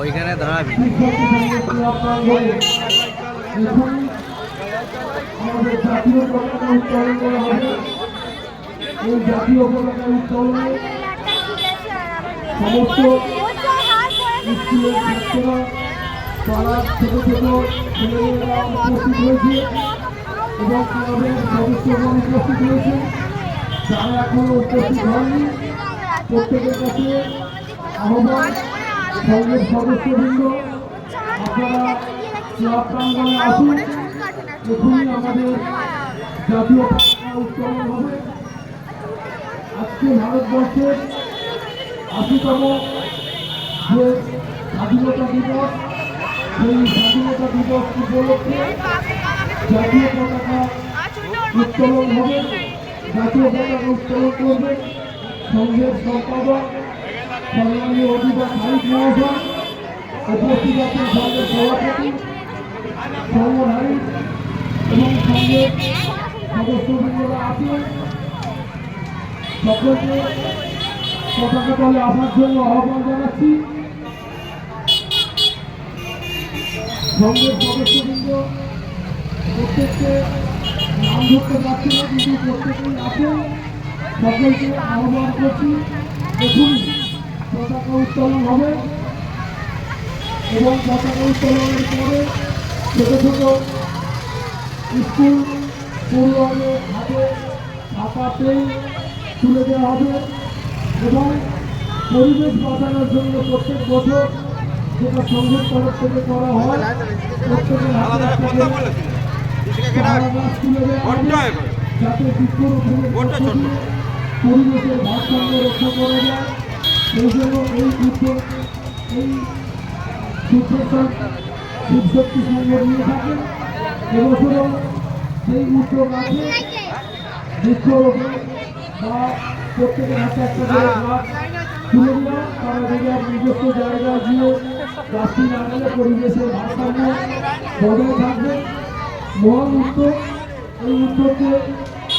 ওইখানে দাঁড়াবি। আমাদের জাতীয় পতাকা উত্তোলন করা হবে। এই জাতীয় পতাকা উত্তোলনে সমস্ত স্কুলের ছাত্ররা, পাড়ার ছোট ছোট ছেলেমেয়েরা উপস্থিত হয়েছে এবং ক্লাবের সদস্যগণ উপস্থিত হয়েছে। যারা এখনো উপস্থিত হয়নি প্রত্যেকের কাছে আহ্বান, সংঘের সদস্যবৃন্দ আপনারা ক্লাব প্রাঙ্গণে আসুন। এখনই আমাদের জাতীয় পতাকা উত্তোলন হবে। আজকে ভারতবর্ষের ৮০তম যে স্বাধীনতা দিবস, সেই স্বাধীনতা দিবস উপলক্ষে জাতীয় পতাকা উত্তোলন হবে। জাতীয় পতাকা উত্তোলন করবে সংঘের সম্পাদক সম্মানীয় অধিকার হারিফ মহাশয়, উপস্থিত আছেন সংঘের সভাপতি সংঘ হারিফ এবং সংঘের সদস্যবৃন্দরা আছেন। সকলকে পতাকা তলে আসার জন্য আহ্বান জানাচ্ছি। সংঘের সদস্যবৃন্দ প্রত্যেককে নাম ধরতে পারছি না, কিন্তু প্রত্যেকেই আছেন। সকলকে আহ্বান করছি, দেখুন পতাকা উত্তোলন হবে এবং পতাকা উত্তোলনের পরে ছোট ছোট স্কুল পড়ুয়াদের হাতে ছাতা পেন তুলে দেওয়া হবে এবং পরিবেশ বাঁচানোর জন্য প্রত্যেক বছর যেটা সংঘের তরফ থেকে করা হয়, প্রত্যেকের হাতে একটা গাছ তুলে দেওয়া হবে যাতে বৃক্ষরোপণের মধ্য দিয়ে পরিবেশের ভারসাম্য রক্ষা করা যায়। সেই জন্য এই উদ্যোগ এই শিবশক্তি সংঘ নিয়ে থাকেন। এবছরও সেই উদ্যোগ আছে, বৃক্ষরোপণ বা প্রত্যেকের হাতে একটা করে গাছ তুলে দেওয়া। তারা যদি নিজস্ব জায়গায় গিয়ে গাছটি লাগালে পরিবেশের ভারসাম্য বজায় থাকবে। মহান উদ্যোগ, এই উদ্যোগকে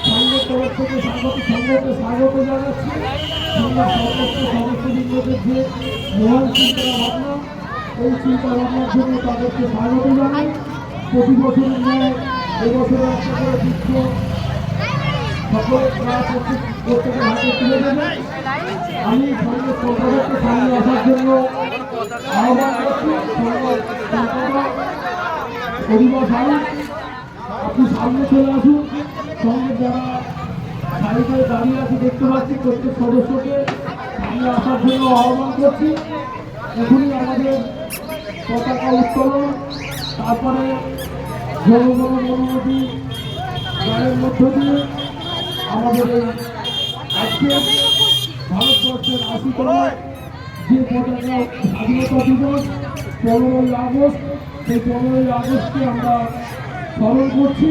সংঘের তরফ থেকে সংঘকে স্বাগত জানাচ্ছি। সংঘের সমস্ত সদস্যবৃন্দদের যে মহান চিন্তাভাবনা, এই চিন্তাভাবনার জন্য তাদেরকে স্বাগত জানাই। প্রতি বছরের ন্যায় এবছরে একটা করে বৃক্ষ সকলের গাছ প্রত্যেকের হাতে তুলে দেবে। আমি সংঘের সম্পাদককে সামনে আসার জন্য আহ্বান করছি। পরিবার ভাই, আপনি সামনে চলে আসুন। সঙ্গে যারা সারিতে দাঁড়িয়ে আছে দেখতে পাচ্ছি, প্রত্যেক সদস্যকে সামনে আসার জন্য আহ্বান করছি। এখনই আমাদের পতাকা উত্তোলন, তারপরে জনগণ অনুমতি গানের মধ্য দিয়ে আমাদের এই আজকে ভারতবর্ষের ৮০তম যে পতাকা স্বাধীনতা দিবস ১৫ই আগস্ট, সেই ১৫ই আগস্টকে আমরা স্মরণ করছি।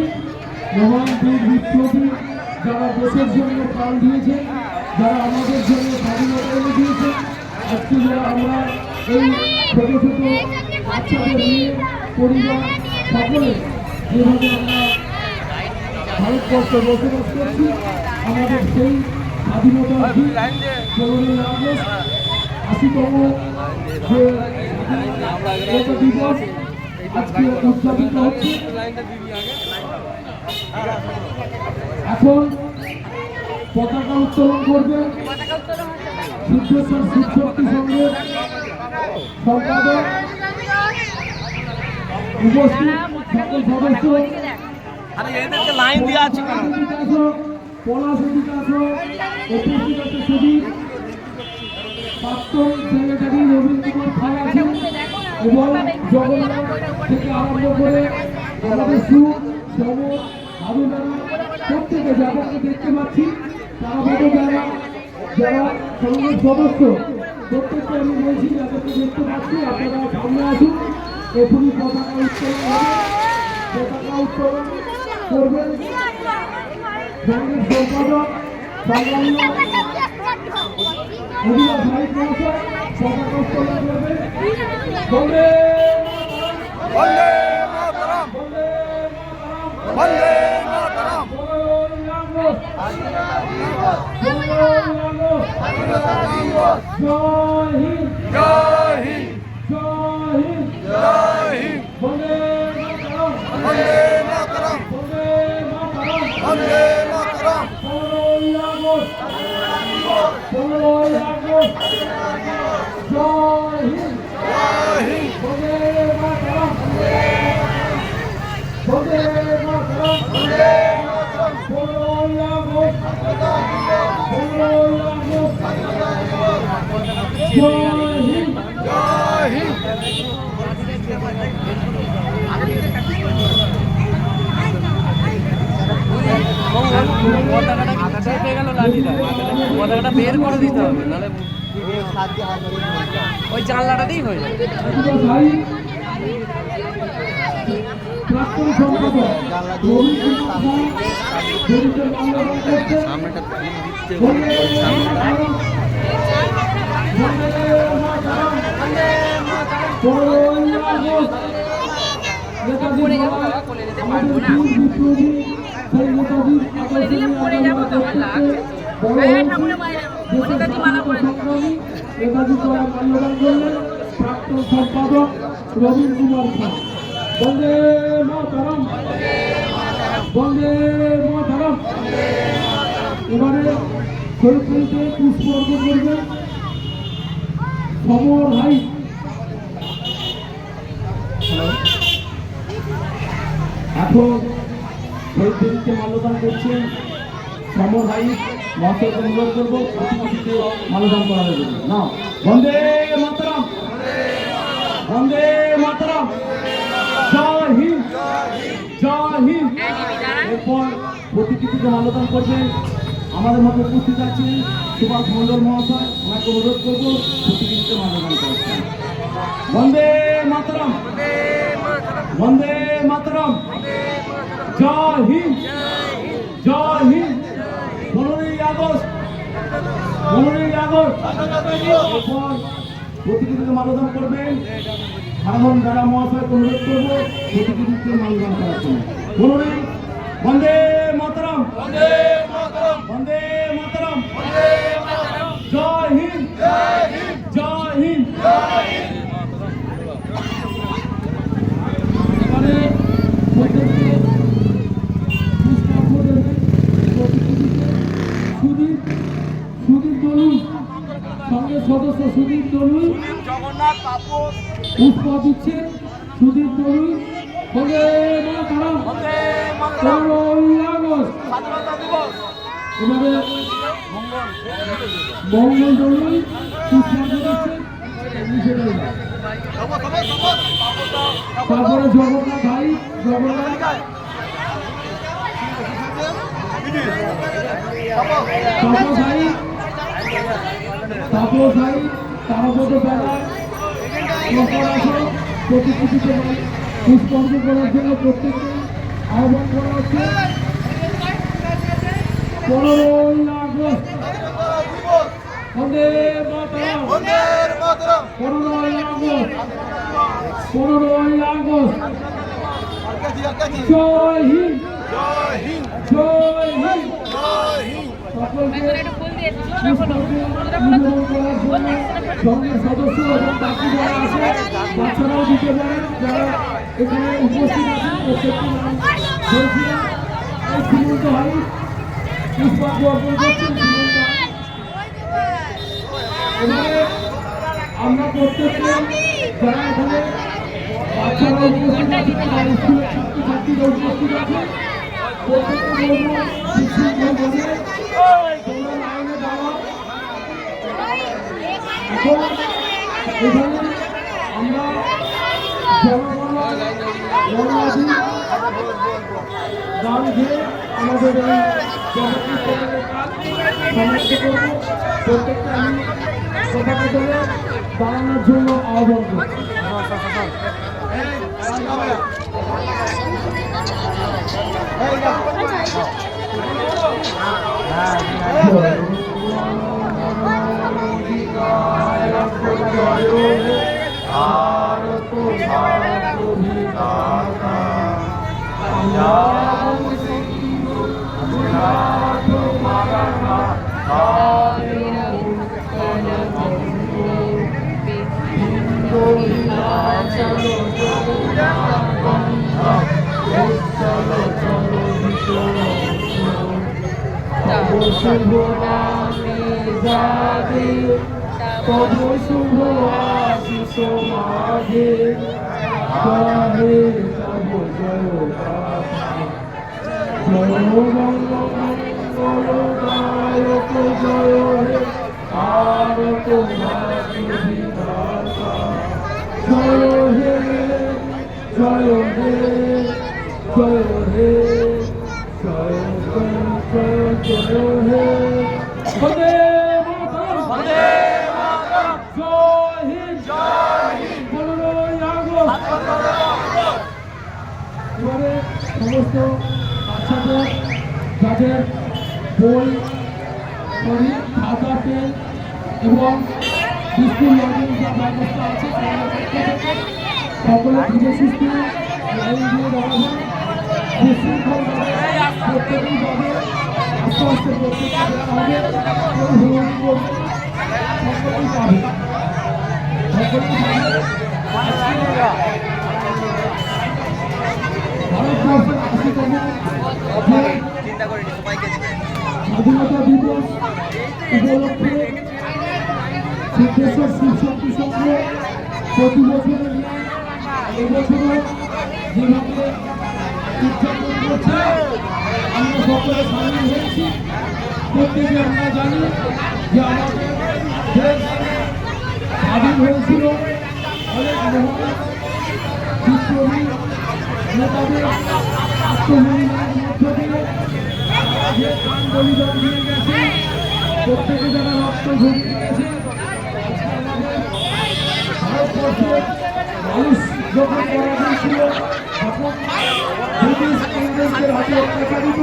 মহান বীর বিপ্লবী যারা দেশের জন্য প্রাণ দিয়েছেন, যারা আমাদের জন্য স্বাধীনতা এনে দিয়েছেন, আজকে যারা আমরা এই ছোট ছোট বাচ্চাদের নিয়ে পরিবার সকলে যেভাবে আমরা ভারতবর্ষে বসবাস করছি, আমাদের সেই স্বাধীনতার দিন ১৫ই আগস্ট ৮০তম যে দিবস আজকে উদযাপিত হচ্ছে। এখন পতাকা উত্তোলন করবে সিদ্ধেশ্বর শিবশক্তি সংঘের সম্পাদক, উপস্থিত সকল সদস্য, লাইন দিয়ে আছে পলাশ অধিকার, উপস্থিত আছে সুদীপ, প্রাক্তন সেক্রেটারি রবীন্দ্র কুমার খান আছেন এবং জগন্নাথ থেকে আরম্ভ করে আমাদের সুখ সমর আবেদনা প্রত্যেকে যাদেরকে দেখতে পাচ্ছি, তারা বলে যারা যারা সংঘের সদস্য প্রত্যেককে আমি বলছি যাদেরকে দেখতে পাচ্ছি আপনারা সামনে আসুন। এখনই পতাকা উত্তোলন হবে। পতাকা উত্তোলন করবেন সংঘের সম্পাদক সংগ্রামী অধিকার হারিফ মহাশয়। পতাকা উত্তোলন করবেন। বন্দে বন্দে মাতরম, বন্দে মাতরম, জয় হিন্দ, জয় হিন্দ, জয় বন্দে মাতরম 15ই আগস্ট 15ই আগস্ট জয় হিন্দ জয় হিন্দ বন্দে মাতরম বন্দে মাতরম বন্দে মাতরম 15ই আগস্ট 15ই আগস্ট জয় হিন্দ জয় হিন্দ পতাকাটা বের করে দিতে হবে, নাহলে ওই জানলাটাতেই হয়ে যাবে। ভাই প্রাক্তন সম্পাদক রবি কুমার সামনেটা দিচ্ছে প্রাক্তন সম্পাদক রবীন্দ্র কুমার খান বন্দে মাতরম বন্দে মাতরম। এবারে শহীদকে পুষ্প অর্পণ করবেন সমর হাই। এখন শহীদকে মাল্যদান করছেন সমর হাই। মহাশয়কে অনুরোধ করবো প্রতিমূর্তিতে মাল্যদান করার জন্য। না, বন্দে মাতরম বন্দে মাতরম জয় হিন্দ জয় হিন্দ। এরপর প্রতিকৃতিতে মাল্যদান করবেন আমাদের মধ্যে উপস্থিত আছেন সুভাষ মণ্ডল মহাশয়। ওনাকে অনুরোধ করবো প্রতিকৃতিতে মাল্যদান করছেন। বন্দে মাতরম বন্দে মাতরম জয় হিন্দ জয় হিন্দ। 15ই আগস্ট 15ই আগস্ট। এরপর প্রতিকৃতিতে মাল্যদান করবেন সাধারণ যারা মহাশয়কে অনুরোধ করবো প্রতিকৃতিতে মাল্যদান করার জন্য। 15ই বন্দে মাতরম বন্দে মাতরম বন্দে মাতরম বন্দে মাতরম জয় হিন্দ জয় হিন্দ জয় হিন্দ। জয় হিন্দ এবারে প্রত্যেককে পুষ্পার্ঘ্য দেবেন প্রতিকৃতিতে। সুদীপ দলুই সঙ্গে সদস্য সুদীপ দলুই জগন্নাথ তাপস পুষ্প দিচ্ছেন। সুদীপ দলুই বন্দে মাতরম বন্দে মাতরম 15ই আগস্ট। স্বাধীনতা দিবস এবারে মঙ্গল দলুই পুষ্পার্ঘ্য দিচ্ছেন। তারপরে জগন্নাথ ভাই জগন্নাথ তাপস ভাই তারপদ বেলা আসন প্রতিকৃতিতে পুষ্পার্ঘ্য করার জন্য প্রত্যেককে আহ্বান করা হচ্ছে। 15ই আগস্ট বন্দে মাতরম বন্দে মাতরম 15ই আগস্ট 15ই আগস্ট জয় হিন্দ জয় হিন্দ জয় হিন্দ। জয় হিন্দ সকলকে পুষ্পার্ঘ্য করার জন্য সঙ্গের সদস্য এবং বাকি যারা আছে বাচ্চারাও দিতে পারেন। যারা এখানে উপস্থিত আছেন প্রত্যেকটি নাম বলছিলাম। এই শ্রীমন্ত হাই পুষ্পার্ঘ্য অর্পণ করছেন শ্রীমন্ত হাই। এবারে আমরা প্রত্যেককে যারা এখানে বাচ্চারা উপস্থিত আছে তারা স্কুলের ছাত্রছাত্রীরা উপস্থিত আছে প্রত্যেককে বলবো বিশৃঙ্খলভাবে তোমরা লাইনে দাঁড়াও। এখন এখানে আমরা জনগণ রণাধি গান গেয়ে আমাদের এই জগৎ কাজ সমাপ্ত করবো। প্রত্যেকটা আমি কথাটা বলে দাঁড়ানোর জন্য আহ্বান করছি। চলো শুভ নামে জাগে তব শুভ আশিস মাঝে গাহে তব জয় গাথা জয় মঙ্গল গায়ক জয় হে আরত মাতৃ বিধাতা জয় হে জয় হে জয় হে জয় জয় হে বন্দে মাতরম বন্দে মাতরম জয় হিন্দ জয় হিন্দ বলরাম এবারে সমস্ত বাচ্চাদের যাদের বই খাতা পেন এবং স্কুল লন্ডন যা ব্যবস্থা আছে সকলে ধীরে সুস্থে লাইন দিয়ে দাঁড়াবেন বিশৃঙ্খলভাবে প্রত্যেকেই যাবে আস্তে আস্তে প্রত্যেককে দেওয়া হবে কেউ হুড়োহুড়ি করবে সকলেই পাবে সকলেই পাবে ভারতবর্ষের ৮০তম স্বাধীনতা দিবস উপলক্ষে সিদ্ধেশ্বর শিবশক্তি সংঘ প্রতি বছরের এবছরও যেভাবে উদযাপন করছে আমরা সকলে সামিল হয়েছি। প্রত্যেকে আমরা জানি যে আমাদের দেশ স্বাধীন হয়েছিল অনেক মহান বিপ্লবী নেতাদের আত্মবলিদানের মধ্য দিয়ে যে প্রাণ বলিদান দিয়ে গেছে, প্রত্যেকে যারা রক্ত ঝরিয়ে গেছে। ভারতবর্ষের মানুষ যখন পরাধীন ছিল তখন ব্রিটিশ ইংরেজদের হাতে অত্যাচারিত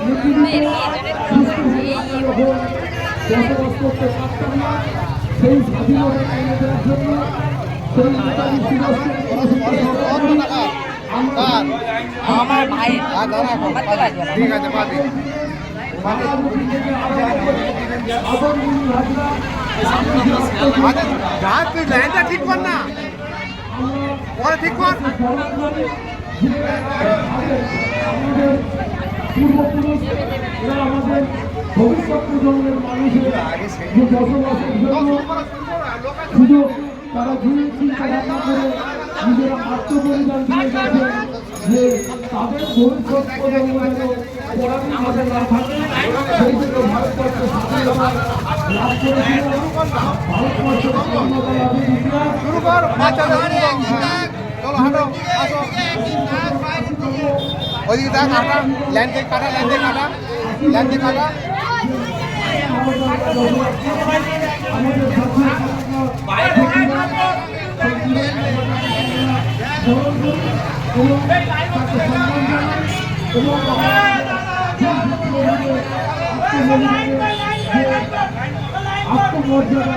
নিপীড়িত সুস্থভাবে আমরা যখন বসবাস করতে পারতাম না, সেই স্বাধীনতা এনে দেওয়ার জন্য সেই নেতাজি সুভাষকে আমার ভাই ঠিক আছে পাবি গাছ তুই লাইনটা ঠিক কর না পরে ঠিক কর পূর্বপুরুষ এরা আমাদের ভবিষ্যৎ প্রজন্মের মানুষের যে বসবাসের জন্য সুযোগ তারা ধীরে চিন্তা ভাবনা করে নিজেরা আত্মবলিদান দিয়ে গেছে যে তাদের ভবিষ্যৎ প্রজন্ম যেন পরাধীন হাতে না থাকে। সেই জন্য ভারতবর্ষের স্বাধীনতা লাভ করেছিল। ভারতবর্ষের স্বাধীনতা লাভের ইতিহাস শুরু কর বাচ্চাদের চলো হাঁটো আসো ওইদিকে দেখ কাটা লাইন থেকে কাটা লাইন থেকে কাটা লাইন থেকে কাটা আমাদের আত্মমর্যাদা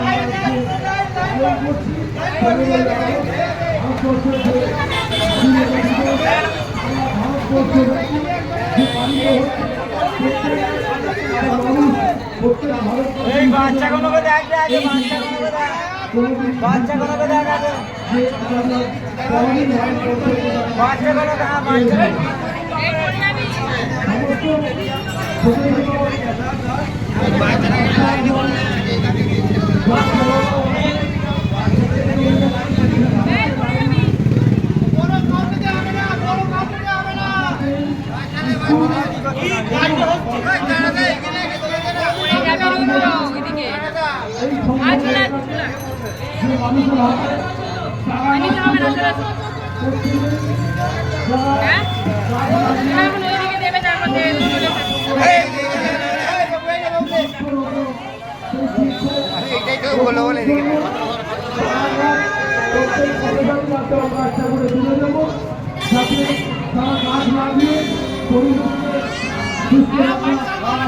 বাচ্চাগুলোকে দেখ বাচ্চাগুলোকে দেখ এইটাই তো বলো বলে এদিকে যাতে তারা গাছ লাগিয়ে পরিবেশকে সুস্থ রাখা